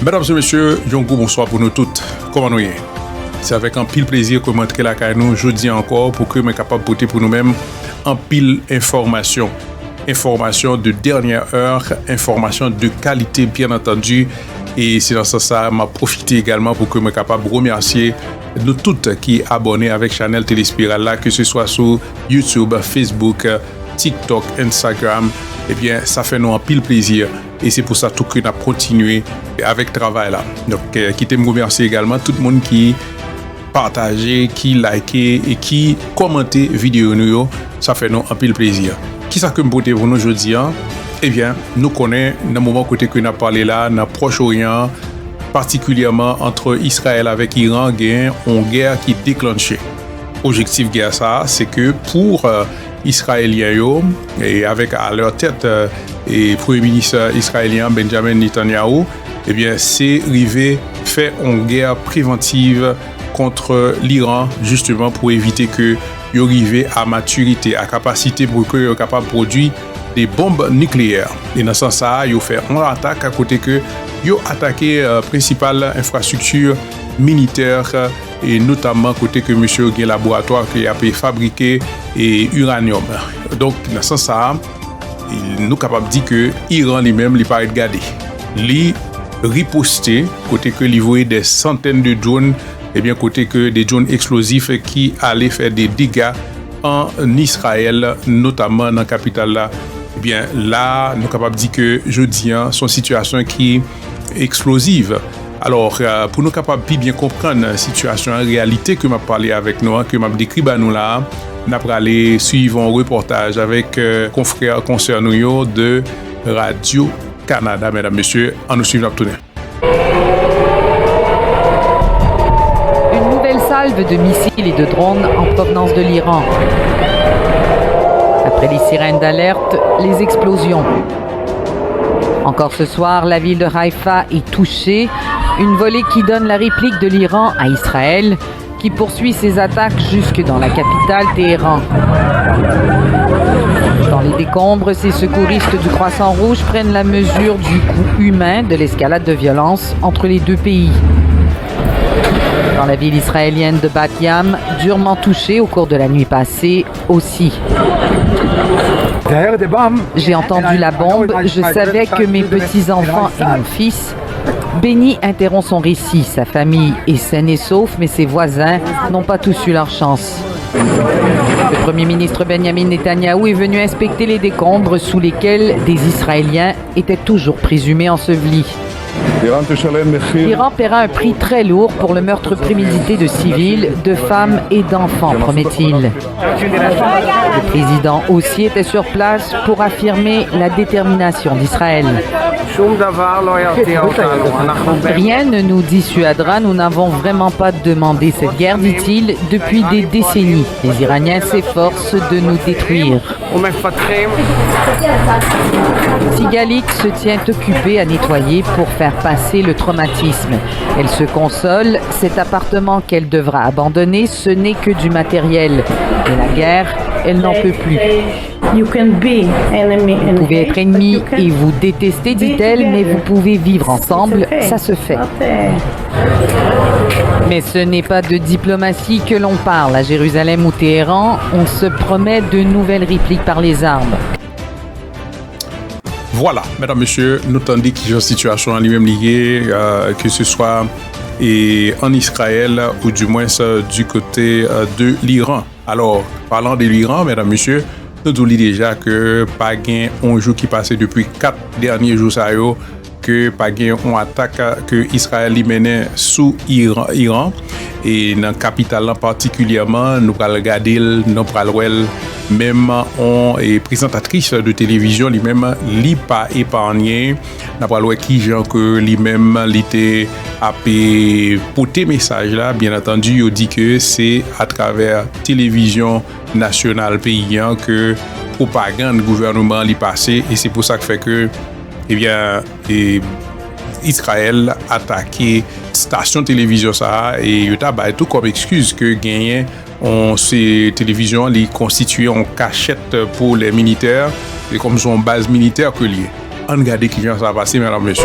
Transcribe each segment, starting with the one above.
Mesdames et messieurs, Yongo, bonsoir pour nous toutes. Comment nous y est? C'est avec un pile plaisir que je montre la caille nous jeudi encore pour que nous soyons capables de porter pour nous-mêmes un pile information. Information de dernière heure, information de qualité bien entendu. Et c'est dans ce sens que m'a profité également pour que je sois capable de remercier nous toutes qui sont abonnés avec Channel Téléspiral là, que ce soit sur YouTube, Facebook, TikTok, Instagram. Eh bien, ça fait nous un pile plaisir. Et c'est pour ça tout que nous avons continué avec le travail là. Donc, quittez me remercier également tout le monde qui partageait, qui likait et qui commentait vidéo nous. Ça fait nous un pile plaisir. Qui ça que me porter pour nous aujourd'hui? Eh bien, nous connaissons dans le moment côté que nous avons parlé là, dans le Proche-Orient, particulièrement entre Israël avec Iran, il y a une guerre qui est déclenchée. Objectif guerre ça, c'est que pour Israéliens et avec à leur tête et Premier ministre israélien Benjamin Netanyahu, eh bien, c'est arrivé faire une guerre préventive contre l'Iran justement pour éviter que ils arrivent à maturité, à capacité pour qu'ils soient capables de produire des bombes nucléaires. Et dans ce sens-là, ils ont fait une attaque à côté que ils ont attaqué principale infrastructure militaire et notamment côté que monsieur a un laboratoire qui a pu fabriquer et uranium. Donc dans ce sens-là, nous sommes capables de dire que l'Iran lui-même n'est pas regardé. Il riposté côté que il voyait des centaines de drones et bien côté que des drones explosifs qui allaient faire des dégâts en Israël, notamment dans la capitale là. Eh bien là, nous sommes capables de dire que jeudi, son situation qui est explosive. Alors, pour nous capables de bien comprendre la situation en réalité que m'a parlé avec nous, que m'a décrit nous là, nous allons aller suivre un reportage avec confrères concernés de Radio-Canada, mesdames, messieurs, en nous suivant tourner. Une nouvelle salve de missiles et de drones en provenance de l'Iran. Après les sirènes d'alerte, les explosions. Encore ce soir, la ville de Haïfa est touchée. Une volée qui donne la réplique de l'Iran à Israël, qui poursuit ses attaques jusque dans la capitale Téhéran. Dans les décombres, ces secouristes du Croissant Rouge prennent la mesure du coût humain de l'escalade de violence entre les deux pays. Dans la ville israélienne de Bat Yam, durement touchée au cours de la nuit passée aussi. J'ai entendu la bombe, je savais que mes petits-enfants et mon fils. Benny interrompt son récit. Sa famille est saine et sauf, mais ses voisins n'ont pas tous eu leur chance. Le Premier ministre Benjamin Netanyahu est venu inspecter les décombres sous lesquels des Israéliens étaient toujours présumés ensevelis. L'Iran paiera un prix très lourd pour le meurtre prémédité de civils, de femmes et d'enfants, promet-il. Le président aussi était sur place pour affirmer la détermination d'Israël. Rien ne nous dissuadera, nous n'avons vraiment pas demandé cette guerre, dit-il, depuis des décennies. Les Iraniens s'efforcent de nous détruire. Sigalik se tient occupée à nettoyer pour faire passer le traumatisme. Elle se console, cet appartement qu'elle devra abandonner, ce n'est que du matériel. Et la guerre, elle n'en peut plus. Vous pouvez être ennemis et vous détester, dit-elle, mais vous pouvez vivre ensemble, ça se fait. Mais ce n'est pas de diplomatie que l'on parle. À Jérusalem ou Téhéran, on se promet de nouvelles répliques par les armes. Voilà, mesdames, messieurs, nous tendons qu'il y a une situation en lui-même liée, que ce soit en Israël ou du moins du côté de l'Iran. Alors, parlant de l'Iran, mesdames, messieurs, nous disons déjà que pas gain un jour qui passait depuis 4 derniers jours ça yo, que pas gain on attaque que Israël menait sous Iran et dans la capitale particulièrement nous allons regarder nous allons même on est présentatrice de télévision lui-même li pas épargné n'a pas qui gens que lui-même était a porter message là bien entendu il dit que c'est à travers télévision nationale paysan que propagande gouvernement li passé et c'est pour ça que fait que eh bien Israël attaqué station télévision ça et il a tout comme excuse que gagné ces télévisions les constituées en cachette pour les militaires et comme son base militaire que lié. On regarde qui vient ça passer mesdames et messieurs.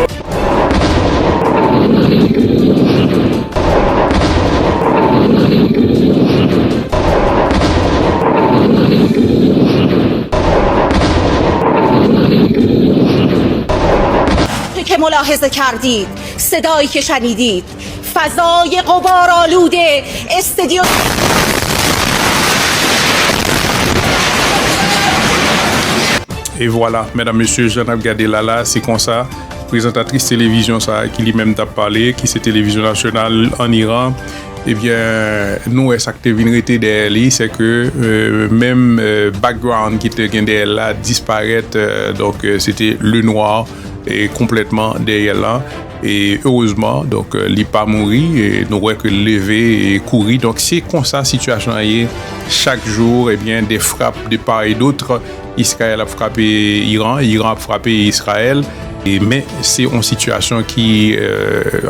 که ملاحظه کردید، صدایی که شنیدید، فضای غبارآلود استادیوم. Et voilà, mesdames, messieurs, j'en ai regardé là, c'est comme ça. Présentatrice télévision, ça, qui lui-même t'a parlé, qui c'est télévision nationale en Iran. Eh bien, nous, ce qui est derrière, c'est que même background qui était derrière là disparaît. Donc, c'était le noir et complètement derrière là. Et heureusement, donc, il n'est pas mort et nous voyons que lever et courir. Donc, c'est comme ça, la situation est chaque jour, eh bien, des frappes de part et d'autre. Israël a frappé Iran, Iran a frappé Israël. Mais c'est une situation qui,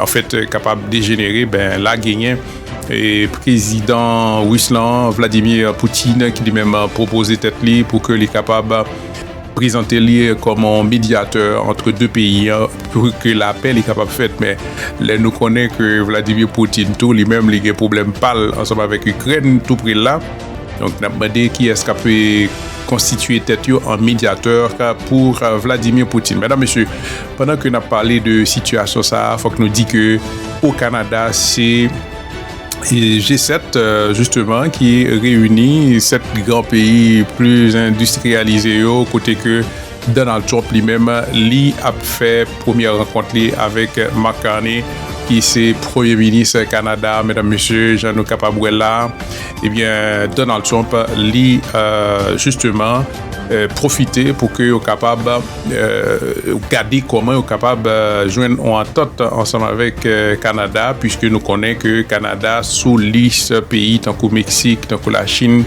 en fait, est capable de dégénérer. Ben, là, gagné. Et président Ruslan, Vladimir Poutine, qui lui-même a proposé tête libre pour que les capable présenter lui comme un médiateur entre deux pays pour que l'appel est capable de faire. Mais là, nous connaissons que Vladimir Poutine, tout lui-même, il y a des problèmes parle ensemble avec l'Ukraine, tout près là. Donc, nous avons demandé qui est-ce qui peut constituer tête en médiateur pour Vladimir Poutine. Mesdames, Messieurs, pendant que nous avons parlé de situation, ça, il faut que nous disions que au Canada, c'est G7 justement qui réunit 7 grands pays plus industrialisés côté que Donald Trump lui-même lui a fait première rencontre avec Mark Carney qui c'est Premier ministre Canada, mesdames, messieurs, Jean-Luc Capabuela. Eh bien, Donald Trump lui justement profiter pour que soient capable garder comment sont capable joindre en entente ensemble avec Canada, puisque nous connaissons que Canada sous liste pays tant que Mexique, tant que la Chine,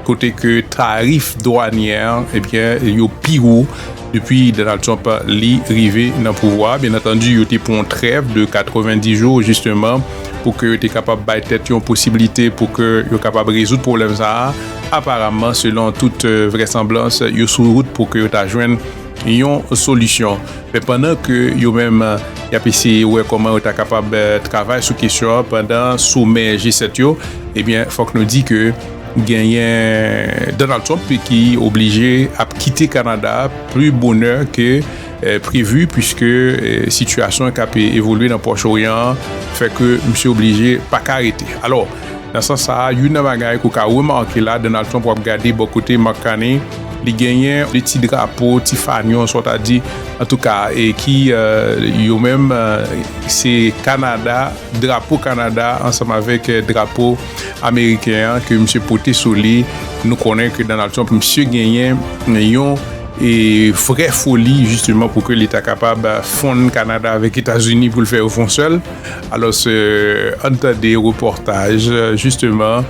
côté que tarif douanière, eh bien, il y a pire depuis Donald Trump arrivé dans le pouvoir. Bien entendu, il y a pour une trêve de 90 jours justement pour que tu es capable de tête une possibilité pour que tu es capable de résoudre le problème ça. Apparemment, selon toute vraisemblance, il y a sur route pour que tu joignes une solution. Mais pendant que yo même y a essayé ouais comment tu es capable de travailler sur question pendant sommet G7 eh bien faut que nous dit que gagnant Donald Trump qui est obligé à quitter Canada plus bonheur que prévu puisque situation qui a évolué dans le Proche-Orient fait que monsieur obligé pas qu'arrêter. Alors dans ce sens ça une bagaille qu'on a remarqué là Donald Trump a regardé bon côté Mark Carney les gagnants les petits drapeaux petits fanions soit à dire en tout cas et qui yo même c'est Canada drapeau Canada ensemble avec drapeau américain que monsieur porté sur lui nous connaissons que Donald Trump monsieur gagné yon et vraie folie justement pour que l'État capable de fondre Canada avec les États-Unis pour le faire au fond seul. Alors c'est un des reportages justement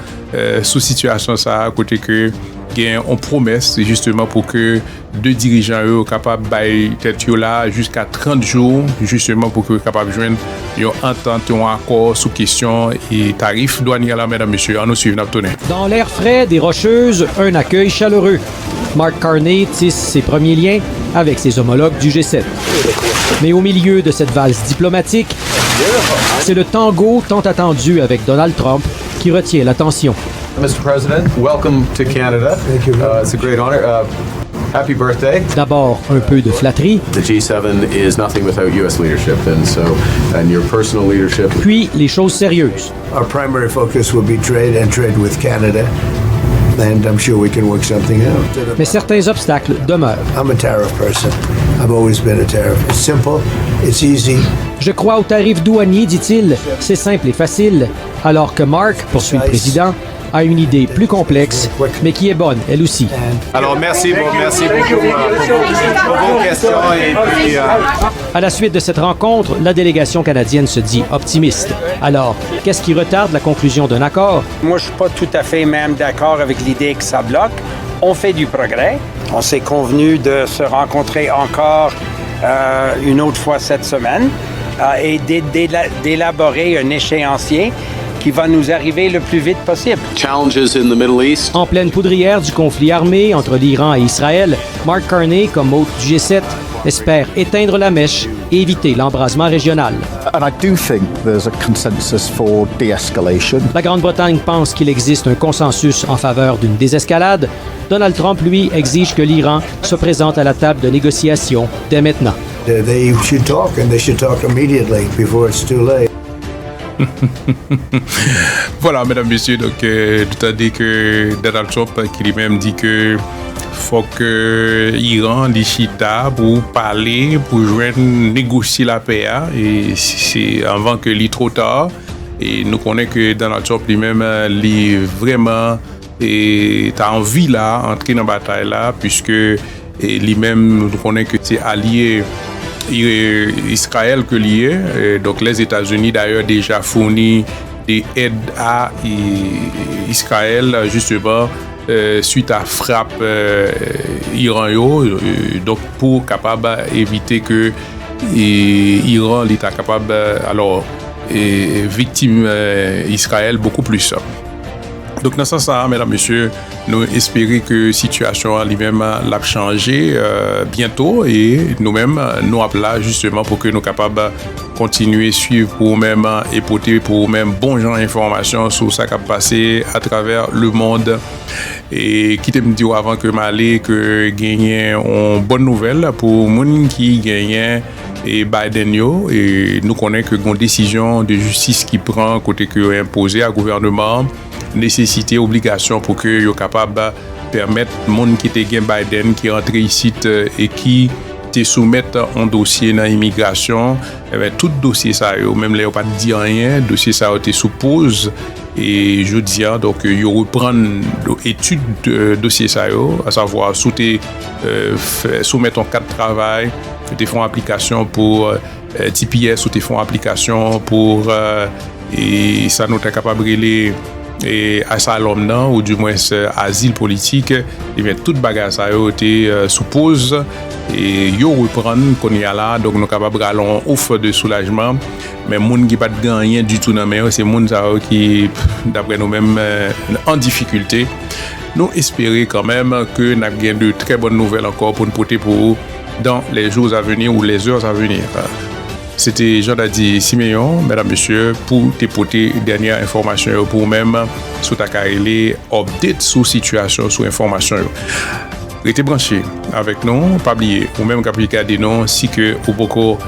sous situation ça à côté que gain on promesse justement pour que deux dirigeants eux capables bailler tête là jusqu'à 30 jours justement pour que capable joindre une entente un accord sous question et tarifs douaniers là mesdames messieurs on nous suit dans l'air frais des Rocheuses un accueil chaleureux. Mark Carney tisse ses premiers liens avec ses homologues du G7. Mais au milieu de cette valse diplomatique, c'est le tango tant attendu avec Donald Trump qui retient l'attention. Mr. President, welcome to Canada. Thank you. It's a great honor. Happy birthday. D'abord, un peu de flatterie. The G7 is nothing without U.S. leadership, and your personal leadership. Puis, les choses sérieuses. Our primary focus will be trade and trade with Canada. And I'm sure we can work something out. Mais certains obstacles demeurent. I'm a tariff person. I've always been a tariff. It's simple, it's easy. Je crois aux tarifs douaniers, dit-il. C'est simple et facile. Alors que Mark, poursuit le président, a une idée plus complexe, mais qui est bonne, elle aussi. Alors, merci beaucoup pour vos questions. Et puis, À la suite de cette rencontre, la délégation canadienne se dit optimiste. Alors, qu'est-ce qui retarde la conclusion d'un accord? Moi, je suis pas tout à fait même d'accord avec l'idée que ça bloque. On fait du progrès. On s'est convenu de se rencontrer encore une autre fois cette semaine et d'élaborer un échéancier qui va nous arriver le plus vite possible. challenges in the Middle East. En pleine poudrière du conflit armé entre l'Iran et Israël, Mark Carney, comme hôte du G7, espère éteindre la mèche et éviter l'embrasement régional. And I do think there's a consensus for de-escalation. La Grande-Bretagne pense qu'il existe un consensus en faveur d'une désescalade. Donald Trump, lui, exige que l'Iran se présente à la table de négociation dès maintenant. They should talk, and they should talk immediately before it's too late. Voilà, mesdames, messieurs, donc tout a dit que Donald Trump qui lui-même dit que faut que l'Iran chita pour parler, pour négocier la paix, et c'est avant que l'il trop tard. Et nous connaissons que Donald Trump lui-même, lui vraiment a envie là, entrer dans la bataille là, puisque lui-même, nous connaissons que c'est allié Israël que lié. Donc les États-Unis d'ailleurs déjà fourni des aides à Israël justement suite à frappe Iran donc pour capable éviter que Iran l'État capable alors victime Israël beaucoup plus. Donc dans ce sens, mesdames, messieurs, nous espérons que la situation lui-même l'a changé bientôt et nous-mêmes, nous appelons là justement pour que nous soyons capables de continuer à suivre pour nous-mêmes et porter pour nous-mêmes bon genre d'informations sur ce qui a passé à travers le monde. Et qui te me dit avant que m'aller que gagner une bonne nouvelle pour les gens qui gagnent et Biden et nous connaissons que une décision de justice qui prend côté que imposé à gouvernement nécessité obligation pour que soient capable de permettre monde qui te gagne Biden qui rentre ici et qui te soumettent un dossier dans l'immigration, tout dossier ça même là pas dit rien, dossier ça te suppose et je dis donc ils reprennent l'étude de dossier ça à savoir soumettre un cadre de travail, te font application pour TPS ou te font application pour et ça nous est capable de et asylum non ou du moins asile politique et bien toute bagage ça été suppose et yo reprendre qu'on y a là donc nous capable allons offre de soulagement mais monde qui pas de rien du tout dans mais c'est monde ça qui d'après nous mêmes en difficulté. Nous espérer quand même que nous avons de très bonnes nouvelles encore pour nous porter pour dans les jours à venir ou les heures à venir. C'était Jean-Dadi Siméon, mesdames, messieurs, pour te porter dernière information pour même sur ta carrière, update sur situation, sur information. Restez branchés avec nous, pas oublier, ou même qu'appliquer des noms, si que vous pouvez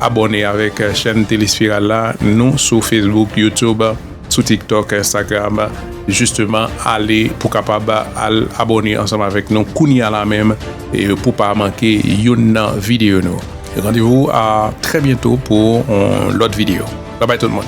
abonner avec la chaîne Téléspirale là, nous sur Facebook, YouTube, sur TikTok, Instagram, justement, aller pour capable abonner ensemble avec nous, kounia la même, et pour pas manquer une vidéo nous. Rendez-vous à très bientôt pour l'autre vidéo. Bye bye tout le monde.